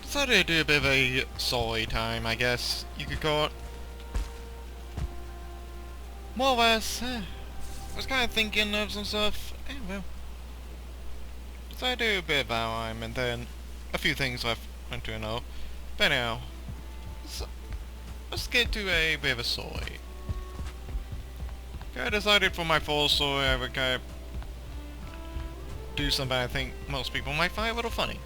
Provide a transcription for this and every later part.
Decided to do a bit of a solly time, I guess you could call it. More or less, I was kind of thinking of some stuff. Well, decided to do a bit of Valheim, and then a few things I went to know. But now, let's get to a bit of a solly. I decided for my full story I would kind of do something I think most people might find a little funny.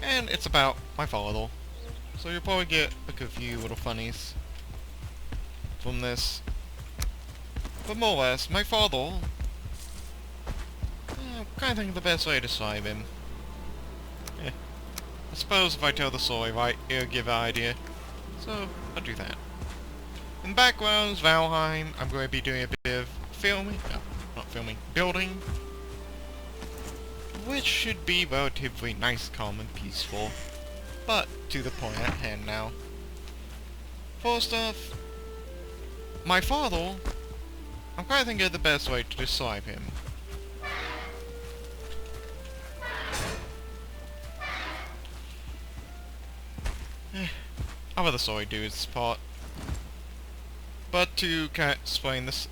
And it's about my father. So you'll probably get like a few little funnies from this. But more or less, my father, I'm kind of thinking the best way to describe him. I suppose if I tell the story right, it'll give an idea. So, I'll do that. In the background's Valheim. I'm going to be doing a bit of filming. No, not filming. Building. Which should be relatively nice, calm, and peaceful. But, to the point at hand now. First off, my father, I'm kind of thinking of the best way to describe him. I'll let the story do its part. But to kind of explain this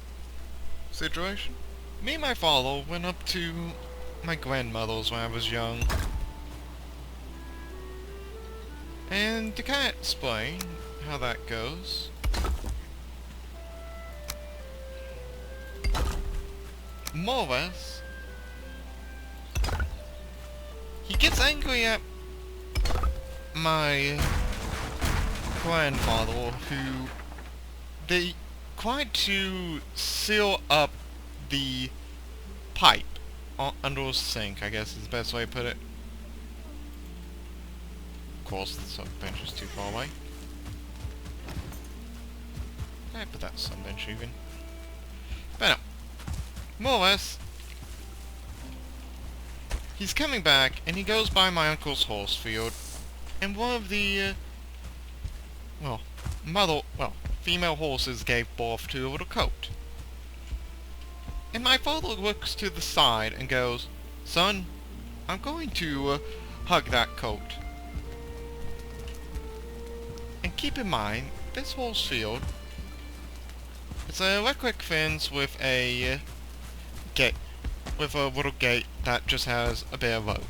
situation, me and my father went up to my grandmother's when I was young. And to kind of explain how that goes, more or less, he gets angry at my grandfather, who they tried to seal up the pipe under his sink, I guess is the best way to put it. Of course, the sub bench is too far away. I put that sub bench even. But no, more or less, he's coming back and he goes by my uncle's horse field, and one of the female horses gave birth to a little colt. And my father looks to the side and goes, "Son, I'm going to hug that colt." And keep in mind, this horse field, it's an electric fence with a gate, with a little gate that just has a bit of rope.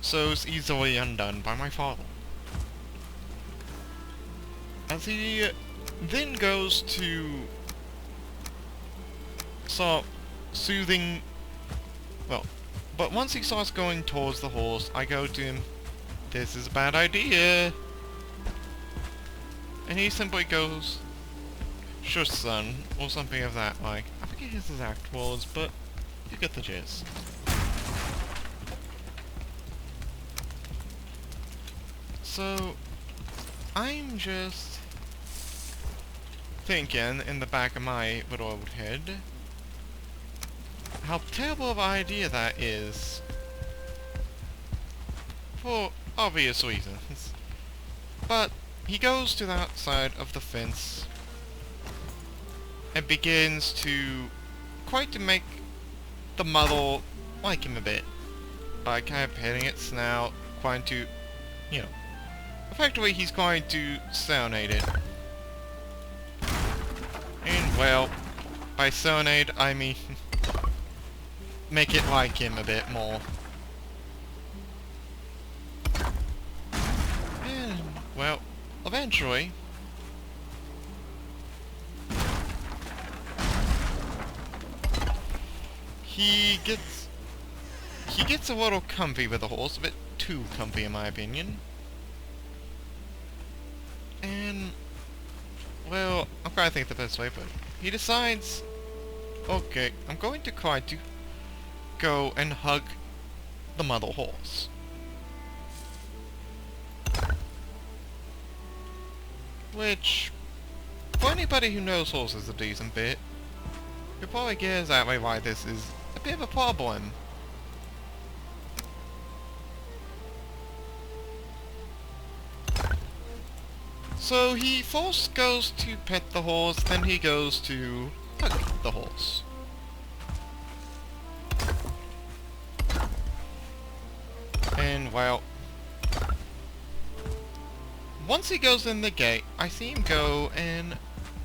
So it's easily undone by my father. As he then goes to start soothing, but once he starts going towards the horse, I go to him, "This is a bad idea." And he simply goes, "Sure, son," or something of that like. I forget his exact words, but you get the gist. So, I'm just thinking in the back of my little old head how terrible of an idea that is, for obvious reasons. But he goes to the outside of the fence and begins to make the mother like him a bit by kind of petting its snout, trying to, effectively he's going to serenade it. And well, by serenade I mean make it like him a bit more. And well, eventually he gets a little comfy with the horse, a bit too comfy in my opinion. And well, I'm trying to think the best way, but he decides, okay, I'm going to try to go and hug the mother horse. Which, for anybody who knows horses a decent bit, you'll probably get exactly why this is a bit of a problem. So he first goes to pet the horse, then he goes to hug the horse. And, well, once he goes in the gate, I see him go and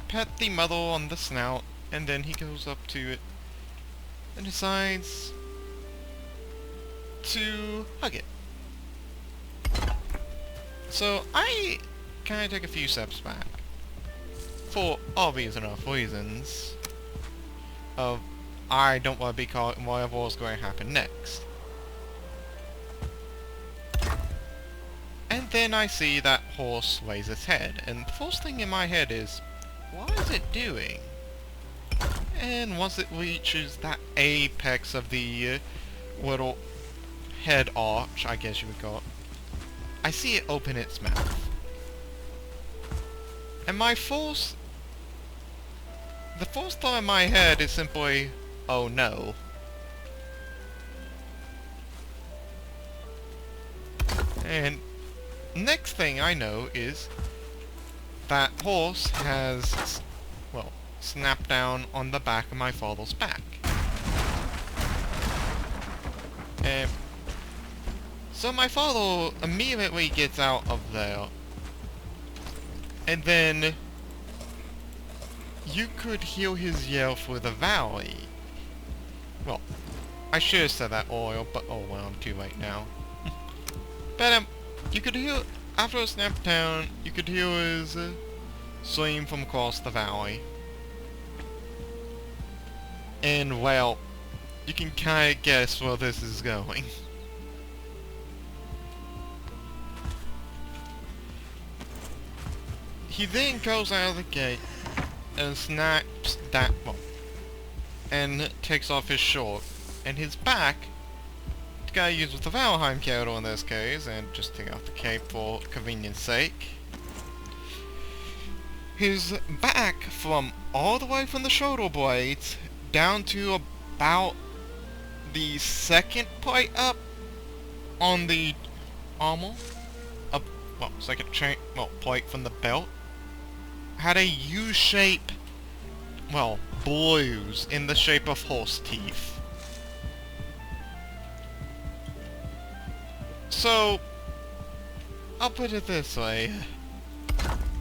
pet the mother on the snout, and then he goes up to it and decides to hug it. So I kind of take a few steps back, for obvious enough reasons of I don't want to be caught in whatever's going to happen next. And then I see that horse raise its head, and the first thing in my head is, what is it doing? And once it reaches that apex of the little head arch, I guess you would call it, I see it open its mouth. And the first thought in my head is simply, oh no. And next thing I know is that horse has, well, snapped down on the back of my father's back. And so my father immediately gets out of there, and then you could hear his yell through the valley. Well, I should have said that earlier, but oh well, I'm too late now. But you could hear, after it snapped down, you could hear his scream from across the valley. And well, you can kinda guess where this is going. He then goes out of the gate and snaps that, well, and takes off his shirt, and his back, the guy used with the Valheim character in this case, and just take off the cape for convenience sake. His back, from all the way from the shoulder blades down to about the second plate up on the armor, well, second chain, well, plate from the belt, had a U-shape, well, bruise in the shape of horse teeth. So, I'll put it this way,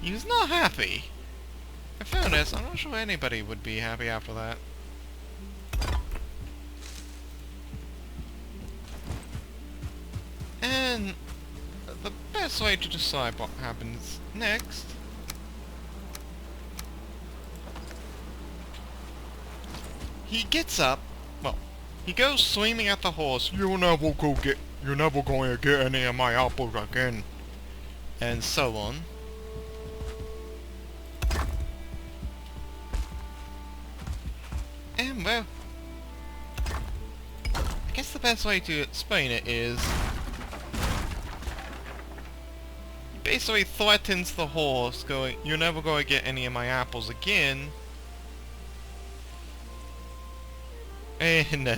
he was not happy. In fairness, I'm not sure anybody would be happy after that. And the best way to decide what happens next he gets up, well, he goes screaming at the horse, you're never going to get any of my apples again, and so on. And well, I guess the best way to explain it is, he basically threatens the horse, going, you're never going to get any of my apples again. And,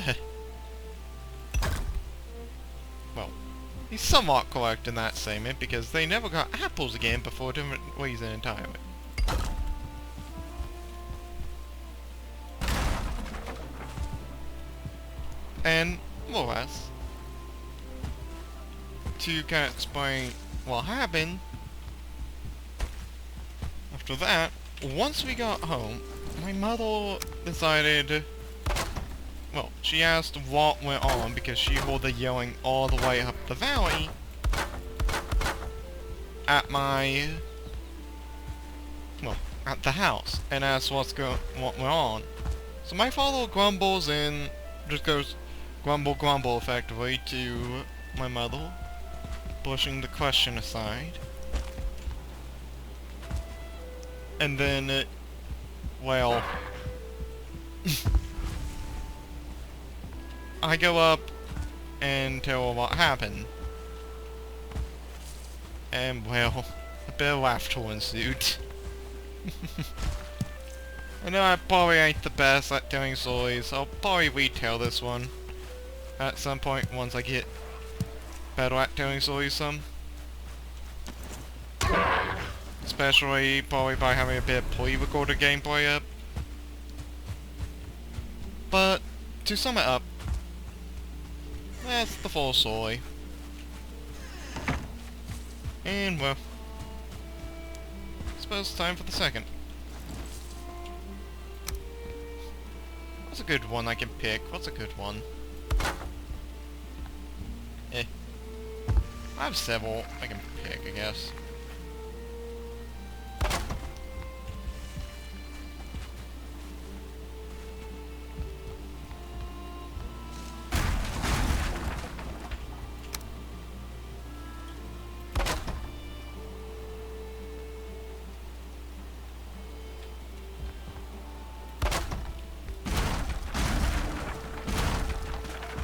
well, he's somewhat correct in that statement, because they never got apples again before a different reason entirely. And, more or less, to kind of explain what happened, after that, once we got home, my mother decided, well, she asked what went on because she heard the yelling all the way up the valley at my, well, at the house, and asked what went on. So my father grumbles and just goes grumble effectively to my mother, pushing the question aside. And then, well, I go up and tell her what happened. And, well, a bit of laughter ensued. I know I probably ain't the best at telling stories, so I'll probably retell this one at some point once I get better at telling stories some. Especially probably by having a bit of pre-recorded gameplay up. But, to sum it up, that's the full story. And, well, I suppose it's time for the second. What's a good one I can pick? What's a good one? I have several I can pick, I guess.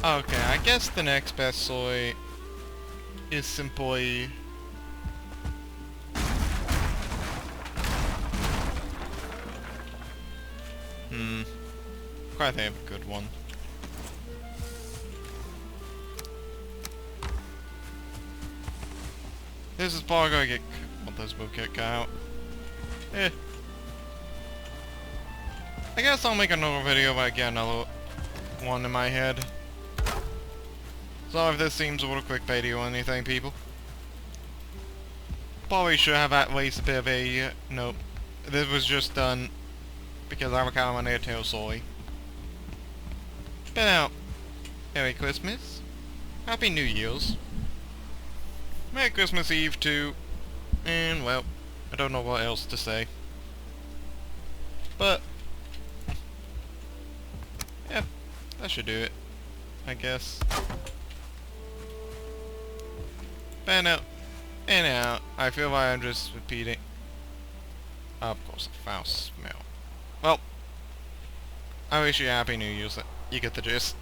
Okay, I guess the next best soy is simply... Quite think of a good one. This is probably gonna get... Well, this will get out. I guess I'll make another video if I get another one in my head. So if this seems a little clickbaity or anything, people. Probably should have at least a bit of a... nope. This was just done because I'm kind of an airtail soy. But now, Merry Christmas. Happy New Year's. Merry Christmas Eve too. And, well, I don't know what else to say. But, yeah, that should do it, I guess. But no, anyhow, I feel like I'm just repeating. Of course, a foul smell. Well, I wish you a Happy New Year's. You get the gist.